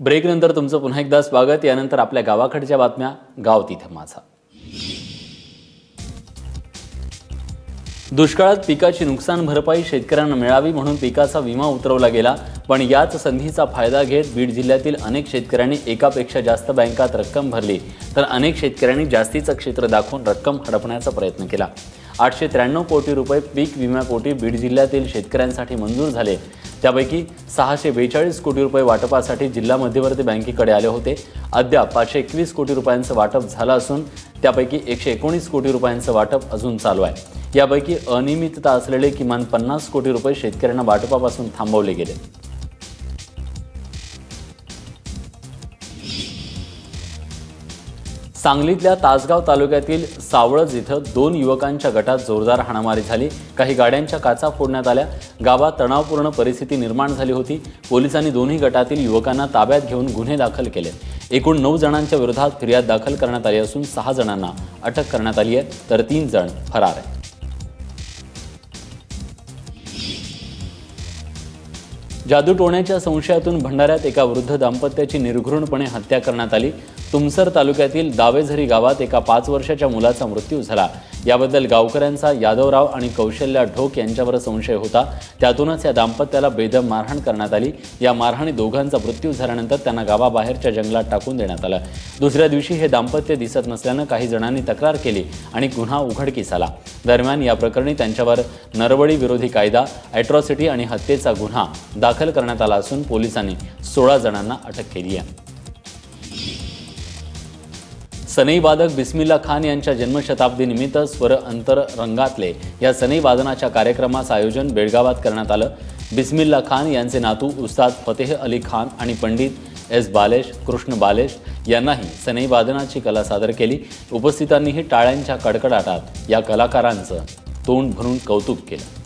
ब्रेकनंतर तुमचं पुन्हा एकदा स्वागत। यानंतर आपल्या गावाकडच्या बातम्या, गाव तिथे माझा। दुष्काळात पिकाची नुकसान भरपाई शेतकऱ्यांना मिळावी म्हणून पिकाचा विमा उतरवला गेला, पण याच संधीचा फायदा घेत बीड जिल्ह्यातील अनेक शेतकऱ्यांनी एकापेक्षा जास्त बँकात रक्कम भरली, तर अनेक शेतकऱ्यांनी जास्तीचं क्षेत्र दाखवून रक्कम हडपण्याचा प्रयत्न केला। 893 कोटी रुपये पीक विम्यापोटी बीड जिल्ह्यातील शेतकऱ्यांसाठी मंजूर झाले। त्यापैकी 642 कोटी रुपये वाटपासाठी जिल्हा मध्यवर्ती बँकेकडे आले होते। अद्याप 521 कोटी रुपयांचं वाटप झालं असून त्यापैकी 119 कोटी रुपयांचं वाटप अजून चालू आहे। यापैकी अनियमितता असलेले किमान 50 कोटी रुपये शेतकऱ्यांना वाटपापासून थांबवले गेले। सांगलीतल्या तासगाव तालुक्यातील सावळज इथं 2 युवकांच्या गटात जोरदार हाणामारी झाली। काही गाड्यांच्या काचा फोडण्यात आल्या। गावात तणावपूर्ण परिस्थिती निर्माण झाली होती। पोलिसांनी दोन्ही गटातील युवकांना ताब्यात घेऊन गुन्हे दाखल केले। एकूण 9 जणांच्या विरोधात फिर्याद दाखल करण्यात आली असून 6 जणांना अटक करण्यात आली आहे, तर 3 जण फरार आहेत। जादूटोण्याच्या संशयातून भंडाऱ्यात एका वृद्ध दाम्पत्याची निर्घृणपणे हत्या करण्यात आली। तुमसर तालुक्यातील दावेझरी गावात एका 5 वर्षाच्या मुलाचा मृत्यू झाला। याबद्दल गावकऱ्यांचा यादवराव आणि कौशल्या ढोक यांच्यावर संशय होता। त्यातूनच या दाम्पत्याला बेदम मारहाण करण्यात आली। या मारहाणीत दोघांचा मृत्यू झाल्यानंतर त्यांना गावाबाहेरच्या जंगलात टाकून देण्यात आलं। दुसऱ्या दिवशी हे दाम्पत्य दिसत नसल्यानं काही जणांनी तक्रार केली आणि गुन्हा उघडकीस आला। दरम्यान या प्रकरणी त्यांच्यावर नरबळी विरोधी कायदा, ॲट्रॉसिटी आणि हत्येचा गुन्हा दाखल करण्यात आला असून पोलिसांनी 16 जणांना अटक केली आहे। सनई वादक बिस्मिल्ला खान यांच्या जन्मशताब्दी निमित्त स्वर अंतरंगातले या सनई वादनाच्या कार्यक्रमाचं आयोजन बेळगावात करण्यात आलं। बिस्मिल्ला खान यांचे नातू उस्ताद फतेह अली खान आणि पंडित एस बालेश, कृष्ण बालेश यांनाही सनई वादनाची कला सादर केली। उपस्थितांनीही टाळ्यांच्या कडकडाटात या कलाकारांचं तोंड भरून कौतुक केलं।